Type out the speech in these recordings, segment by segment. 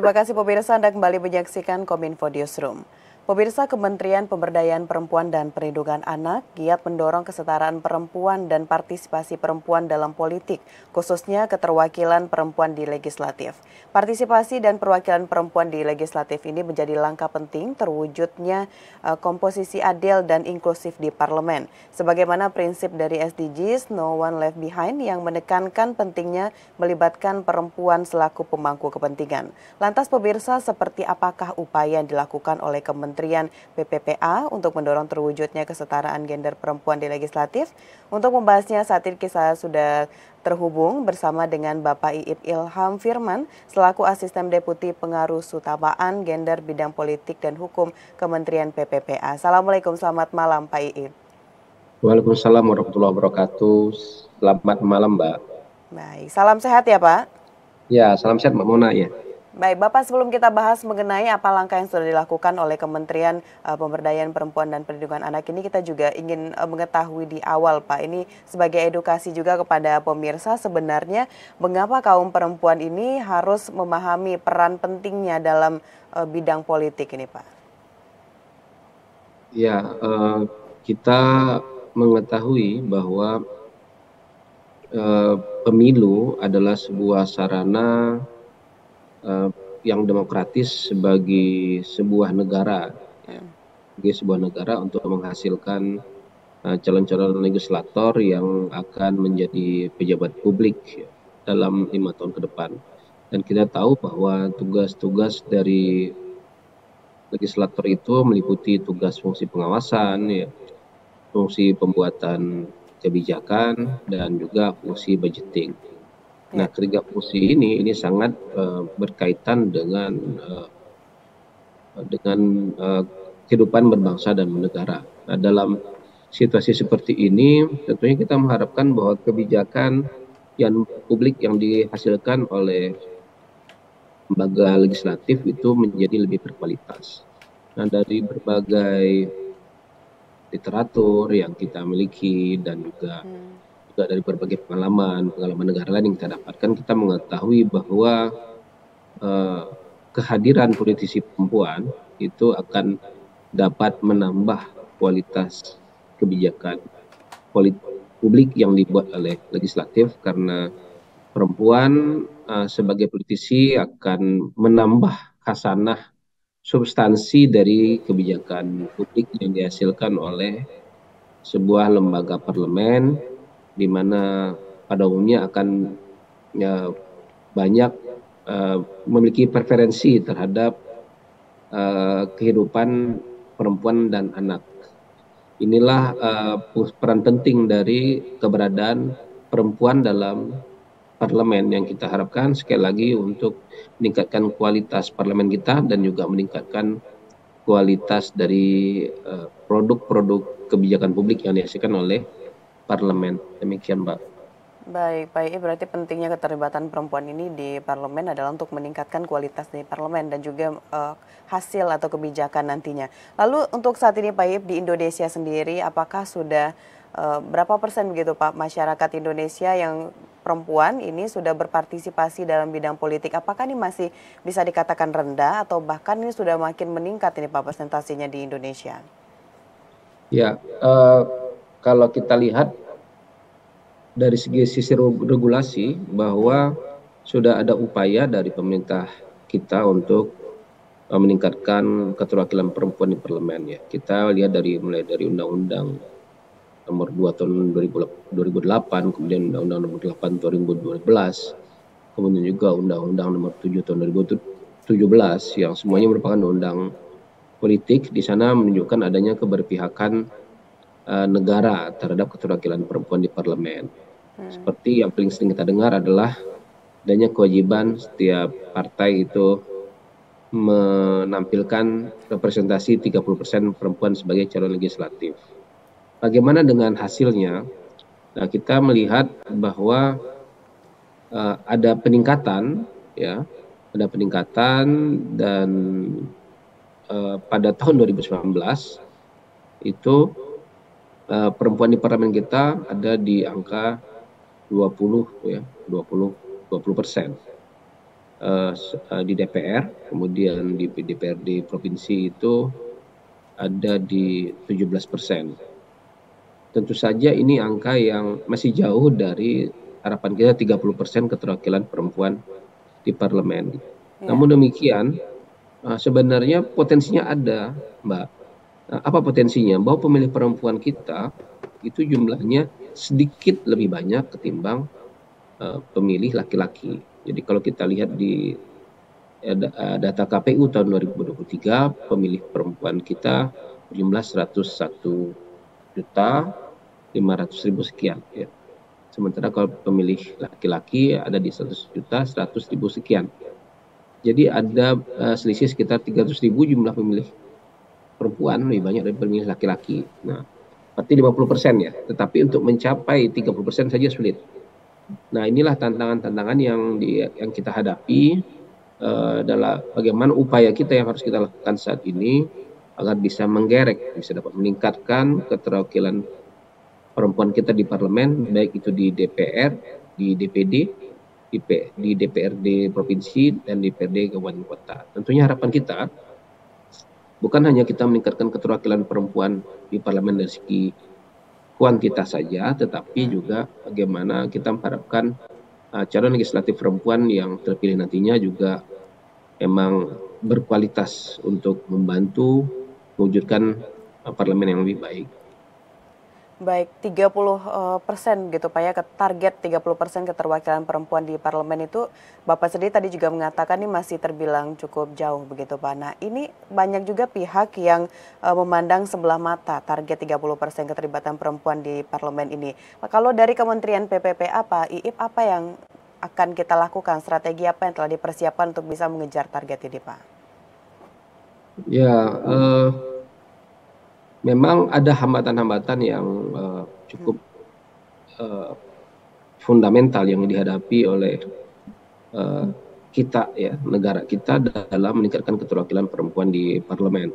Terima kasih pemirsa, Anda kembali menyaksikan Kominfo Newsroom. Pemirsa, Kementerian Pemberdayaan Perempuan dan Perlindungan Anak giat mendorong kesetaraan perempuan dan partisipasi perempuan dalam politik, khususnya keterwakilan perempuan di legislatif. Partisipasi dan perwakilan perempuan di legislatif ini menjadi langkah penting terwujudnya komposisi adil dan inklusif di parlemen. Sebagaimana prinsip dari SDGs No One Left Behind yang menekankan pentingnya melibatkan perempuan selaku pemangku kepentingan. Lantas pemirsa, seperti apakah upaya yang dilakukan oleh Kementerian PPPA untuk mendorong terwujudnya kesetaraan gender perempuan di legislatif? Untuk membahasnya saat ini kita sudah terhubung bersama dengan Bapak Iip Ilham Firman selaku Asisten Deputi Pengarus Utamaan Gender Bidang Politik dan Hukum Kementerian PPPA. Assalamualaikum, selamat malam Pak Iip. Waalaikumsalam warahmatullahi wabarakatuh. Selamat malam, Mbak. Baik, salam sehat ya Pak. Ya, salam sehat Mbak Mona ya. Baik, Bapak, sebelum kita bahas mengenai apa langkah yang sudah dilakukan oleh Kementerian Pemberdayaan Perempuan dan Perlindungan Anak ini, kita juga ingin mengetahui di awal, Pak, ini sebagai edukasi juga kepada pemirsa, sebenarnya mengapa kaum perempuan ini harus memahami peran pentingnya dalam bidang politik ini, Pak? Ya, kita mengetahui bahwa pemilu adalah sebuah sarana yang demokratis bagi sebuah negara, untuk menghasilkan calon-calon legislator yang akan menjadi pejabat publik dalam 5 tahun ke depan. Dan kita tahu bahwa tugas-tugas dari legislator itu meliputi tugas fungsi pengawasan, fungsi pembuatan kebijakan, dan juga fungsi budgeting. Nah, ketiga fungsi ini sangat berkaitan dengan kehidupan berbangsa dan bernegara. Nah, dalam situasi seperti ini, tentunya kita mengharapkan bahwa kebijakan yang publik yang dihasilkan oleh lembaga legislatif itu menjadi lebih berkualitas. Nah, dari berbagai literatur yang kita miliki dan juga dari berbagai pengalaman negara lain yang kita dapatkan, kita mengetahui bahwa kehadiran politisi perempuan itu akan dapat menambah kualitas kebijakan publik yang dibuat oleh legislatif, karena perempuan sebagai politisi akan menambah khasanah substansi dari kebijakan publik yang dihasilkan oleh sebuah lembaga parlemen, di mana pada umumnya akan banyak memiliki preferensi terhadap kehidupan perempuan dan anak. Inilah peran penting dari keberadaan perempuan dalam parlemen yang kita harapkan sekali lagi untuk meningkatkan kualitas parlemen kita dan juga meningkatkan kualitas dari produk-produk kebijakan publik yang dihasilkan oleh parlemen. Demikian, Mbak. Baik, Pak Iip, berarti pentingnya keterlibatan perempuan ini di parlemen adalah untuk meningkatkan kualitas di parlemen dan juga hasil atau kebijakan nantinya. Lalu untuk saat ini Pak Iip, di Indonesia sendiri apakah sudah berapa persen begitu Pak masyarakat Indonesia yang perempuan ini sudah berpartisipasi dalam bidang politik? Apakah ini masih bisa dikatakan rendah atau bahkan ini sudah makin meningkat ini Pak presentasinya di Indonesia? Ya, kalau kita lihat dari sisi regulasi bahwa sudah ada upaya dari pemerintah kita untuk meningkatkan keterwakilan perempuan di parlemen ya. Kita lihat mulai dari Undang-Undang Nomor 2 Tahun 2008, kemudian Undang-Undang Nomor 8 2012, kemudian juga Undang-Undang Nomor 7 Tahun 2017 yang semuanya merupakan undang politik. Di sana menunjukkan adanya keberpihakan negara terhadap keterwakilan perempuan di parlemen. Seperti yang paling sering kita dengar adalah adanya kewajiban setiap partai itu menampilkan representasi 30% perempuan sebagai calon legislatif. Bagaimana dengan hasilnya? Nah, kita melihat bahwa ada peningkatan, dan pada tahun 2019 itu perempuan di parlemen kita ada di angka 20%. di DPR, kemudian di DPRD provinsi itu ada di 17%. Tentu saja ini angka yang masih jauh dari harapan kita 30% keterwakilan perempuan di parlemen. Ya. Namun demikian, sebenarnya potensinya ada, Mbak. Apa potensinya? Bahwa pemilih perempuan kita itu jumlahnya sedikit lebih banyak ketimbang pemilih laki-laki. Jadi kalau kita lihat di data KPU tahun 2023, pemilih perempuan kita berjumlah 101.500.000 sekian. Ya. Sementara kalau pemilih laki-laki ada di 100.100.000 sekian. Jadi ada selisih sekitar 300.000 jumlah pemilih perempuan lebih banyak dari pemilih laki-laki. Nah, berarti 50% ya. Tetapi untuk mencapai 30% saja sulit. Nah, inilah tantangan-tantangan yang kita hadapi dalam bagaimana upaya kita yang harus kita lakukan saat ini agar bisa menggerek, bisa dapat meningkatkan keterwakilan perempuan kita di parlemen, baik itu di DPR, di DPD, di DPRD provinsi, dan DPRD kabupaten kota. Tentunya harapan kita bukan hanya kita meningkatkan keterwakilan perempuan di parlemen dari segi kuantitas saja, tetapi juga bagaimana kita mengharapkan calon legislatif perempuan yang terpilih nantinya juga memang berkualitas untuk membantu mewujudkan parlemen yang lebih baik. Baik, 30% gitu Pak ya, target 30% keterwakilan perempuan di parlemen itu Bapak sendiri tadi juga mengatakan ini masih terbilang cukup jauh begitu Pak. Nah ini banyak juga pihak yang memandang sebelah mata target 30% keterlibatan perempuan di parlemen ini. Nah, kalau dari Kementerian PPPA Pak Iip, apa yang akan kita lakukan, strategi apa yang telah dipersiapkan untuk bisa mengejar target ini Pak? Ya, memang ada hambatan-hambatan yang cukup fundamental yang dihadapi oleh kita ya, negara kita dalam meningkatkan keterwakilan perempuan di parlemen.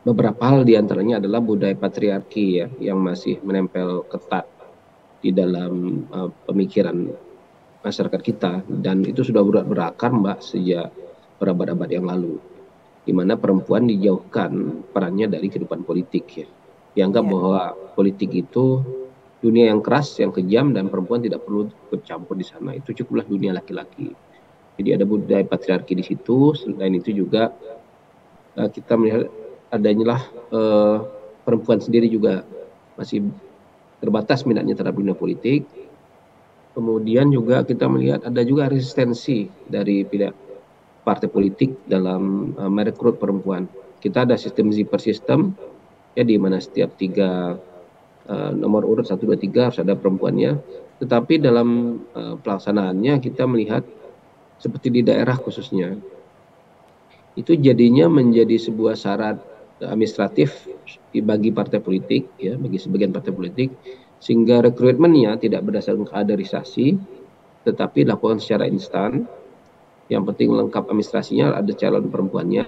Beberapa hal diantaranya adalah budaya patriarki ya, yang masih menempel ketat di dalam pemikiran masyarakat kita, dan itu sudah berakar Mbak sejak berabad-abad yang lalu, di mana perempuan dijauhkan perannya dari kehidupan politik ya. Dianggap Ya. bahwa politik itu dunia yang keras, yang kejam, dan perempuan tidak perlu bercampur di sana. Itu cukuplah dunia laki-laki. Jadi ada budaya patriarki di situ. Selain itu juga kita melihat adanya perempuan sendiri juga masih terbatas minatnya terhadap dunia politik. Kemudian juga kita melihat ada juga resistensi dari pihak partai politik dalam merekrut perempuan. Kita ada sistem zipper system, ya, di mana setiap 3 nomor urut 1, 2, 3 harus ada perempuannya. Tetapi dalam pelaksanaannya kita melihat seperti di daerah khususnya, itu jadinya menjadi sebuah syarat administratif bagi partai politik, ya, bagi sebagian partai politik, sehingga rekrutmennya tidak berdasarkan kaderisasi, tetapi dilakukan secara instan. Yang penting lengkap administrasinya, ada calon perempuannya,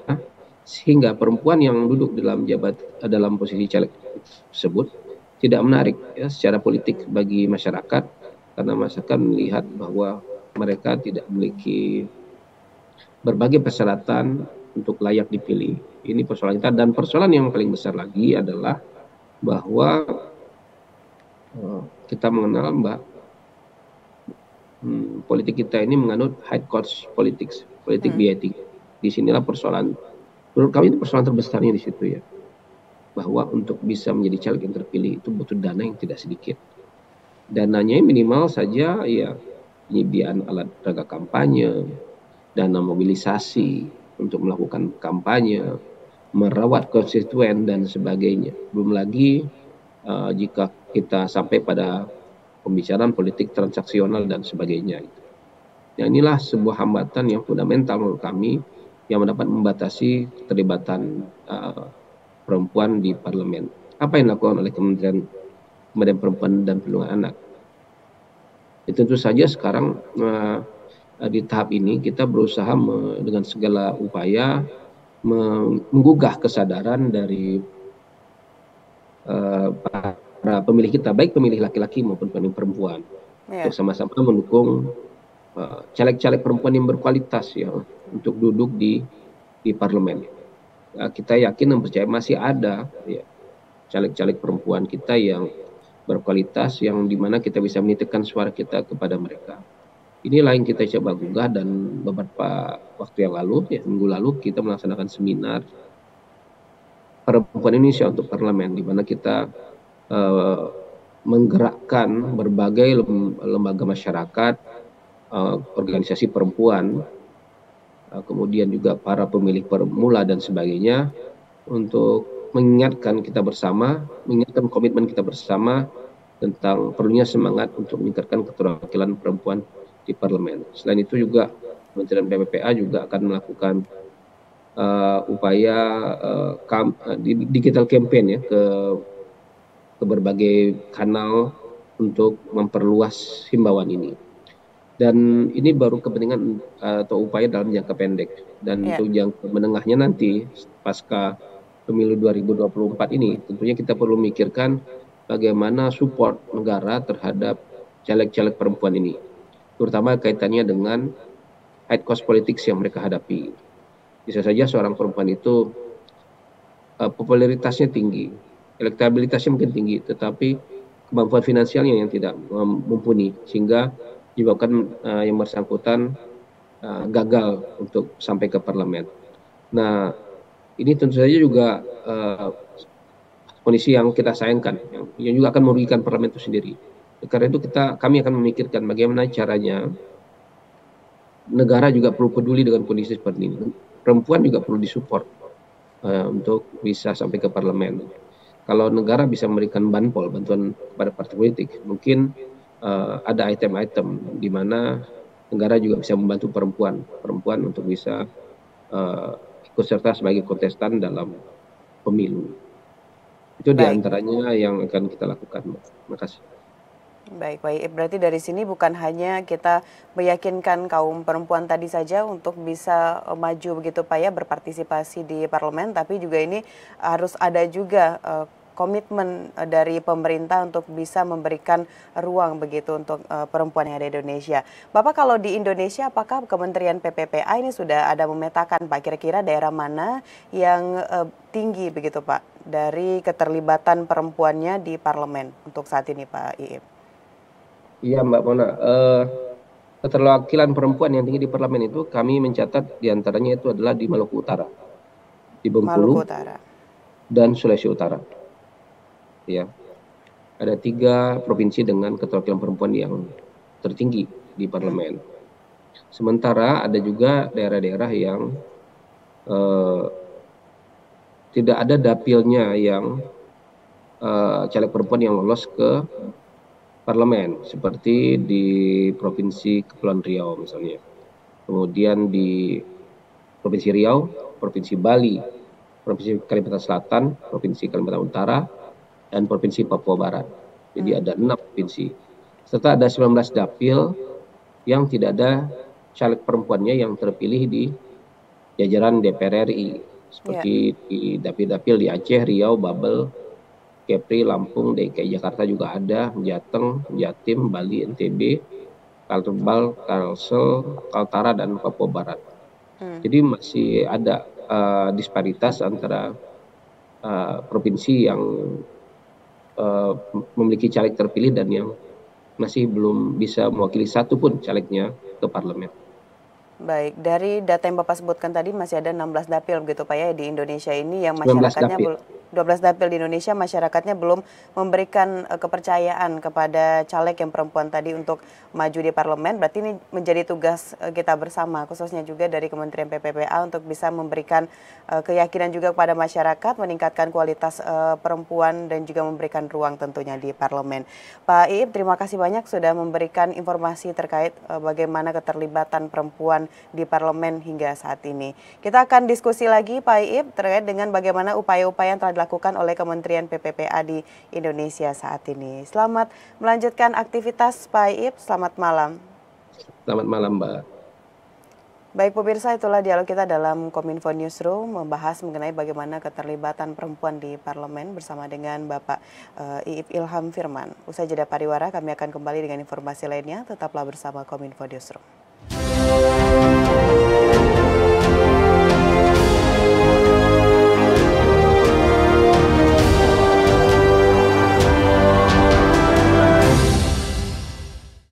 sehingga perempuan yang duduk dalam posisi caleg tersebut tidak menarik ya secara politik bagi masyarakat, karena masyarakat melihat bahwa mereka tidak memiliki berbagai persyaratan untuk layak dipilih. Ini persoalan kita, dan persoalan yang paling besar lagi adalah bahwa kita mengenal Mbak, politik kita ini menganut high cost politics, politik biaya tinggi. Disinilah persoalan, menurut kami itu persoalan terbesarnya di situ ya, bahwa untuk bisa menjadi caleg yang terpilih itu butuh dana yang tidak sedikit. Dananya minimal saja ya penyediaan alat peraga kampanye, dana mobilisasi untuk melakukan kampanye, merawat konstituen dan sebagainya. Belum lagi jika kita sampai pada pembicaraan politik transaksional dan sebagainya. Nah, inilah sebuah hambatan yang fundamental menurut kami yang dapat membatasi keterlibatan perempuan di parlemen. Apa yang dilakukan oleh Kementerian Perempuan dan Perlindungan Anak? Tentu saja sekarang di tahap ini kita berusaha dengan segala upaya menggugah kesadaran dari para pemilih kita, baik pemilih laki-laki maupun pemilih perempuan, untuk sama-sama mendukung caleg-caleg perempuan yang berkualitas ya untuk duduk di parlemen. Kita yakin dan percaya masih ada ya caleg-caleg perempuan kita yang berkualitas yang dimana kita bisa menitipkan suara kita kepada mereka. Inilah yang kita coba gugah, dan beberapa waktu yang lalu, ya minggu lalu, kita melaksanakan seminar perempuan Indonesia untuk parlemen, di mana kita menggerakkan berbagai lembaga masyarakat, organisasi perempuan, kemudian juga para pemilih pemula dan sebagainya, untuk mengingatkan kita bersama, mengingatkan komitmen kita bersama tentang perlunya semangat untuk meningkatkan keterwakilan perempuan di parlemen. Selain itu juga Kementerian PPPA juga akan melakukan upaya digital campaign ya ke berbagai kanal untuk memperluas himbauan ini. Dan ini baru kepentingan atau upaya dalam jangka pendek. Dan untuk jangka menengahnya nanti pasca pemilu 2024 ini, tentunya kita perlu memikirkan bagaimana support negara terhadap caleg-caleg perempuan ini, terutama kaitannya dengan high cost politics yang mereka hadapi. Bisa saja seorang perempuan itu popularitasnya tinggi, elektabilitasnya mungkin tinggi, tetapi kemampuan finansialnya yang tidak mumpuni, sehingga menyebabkan yang bersangkutan gagal untuk sampai ke parlemen. Nah, ini tentu saja juga kondisi yang kita sayangkan, yang juga akan merugikan parlemen itu sendiri. Karena itu kami akan memikirkan bagaimana caranya negara juga perlu peduli dengan kondisi seperti ini. Perempuan juga perlu disupport untuk bisa sampai ke parlemen. Kalau negara bisa memberikan bantuan kepada partai politik, mungkin ada item-item di mana negara juga bisa membantu perempuan untuk bisa ikut serta sebagai kontestan dalam pemilu. Itu diantaranya yang akan kita lakukan. Terima kasih. Baik, berarti dari sini bukan hanya kita meyakinkan kaum perempuan tadi saja untuk bisa maju begitu Pak ya, berpartisipasi di parlemen, tapi juga ini harus ada juga komitmen dari pemerintah untuk bisa memberikan ruang begitu untuk perempuan yang ada di Indonesia. Bapak, kalau di Indonesia apakah Kementerian PPPA ini sudah ada memetakan Pak kira-kira daerah mana yang tinggi begitu Pak dari keterlibatan perempuannya di parlemen untuk saat ini Pak Iip? Iya Mbak Mona, keterwakilan perempuan yang tinggi di parlemen itu kami mencatat diantaranya itu adalah di Maluku Utara, di Bengkulu, dan Sulawesi Utara. Ya, ada 3 provinsi dengan keterwakilan perempuan yang tertinggi di parlemen. Sementara ada juga daerah-daerah yang tidak ada dapilnya yang caleg perempuan yang lolos ke parlemen, seperti di Provinsi Kepulauan Riau misalnya. Kemudian di Provinsi Riau, Provinsi Bali, Provinsi Kalimantan Selatan, Provinsi Kalimantan Utara, dan Provinsi Papua Barat. Jadi ada 6 provinsi. Serta ada 19 dapil yang tidak ada caleg perempuannya yang terpilih di jajaran DPR RI. Seperti di dapil-dapil di Aceh, Riau, Babel, Kepri, Lampung, DKI Jakarta juga ada, Jateng, Jatim, Bali, NTB, Kaltembal, Kalsel, Kaltara, dan Papua Barat. Jadi masih ada disparitas antara provinsi yang memiliki caleg terpilih dan yang masih belum bisa mewakili satu pun calegnya ke parlemen. Baik, dari data yang Bapak sebutkan tadi masih ada 16 dapil begitu Pak ya di Indonesia ini yang masyarakatnya 12 dapil di Indonesia masyarakatnya belum memberikan kepercayaan kepada caleg yang perempuan tadi untuk maju di parlemen. Berarti ini menjadi tugas kita bersama, khususnya juga dari Kementerian PPPA untuk bisa memberikan keyakinan juga kepada masyarakat, meningkatkan kualitas perempuan dan juga memberikan ruang tentunya di parlemen. Pak Iip, terima kasih banyak sudah memberikan informasi terkait bagaimana keterlibatan perempuan di parlemen hingga saat ini. Kita akan diskusi lagi Pak Iip terkait dengan bagaimana upaya-upaya yang telah dilakukan oleh Kementerian PPPA di Indonesia saat ini. Selamat melanjutkan aktivitas Pak Iip, selamat malam. Selamat malam Mbak. Baik pemirsa, itulah dialog kita dalam Kominfo Newsroom membahas mengenai bagaimana keterlibatan perempuan di parlemen bersama dengan Bapak Iip Ilham Firman. Usai jeda pariwara kami akan kembali dengan informasi lainnya, tetaplah bersama Kominfo Newsroom.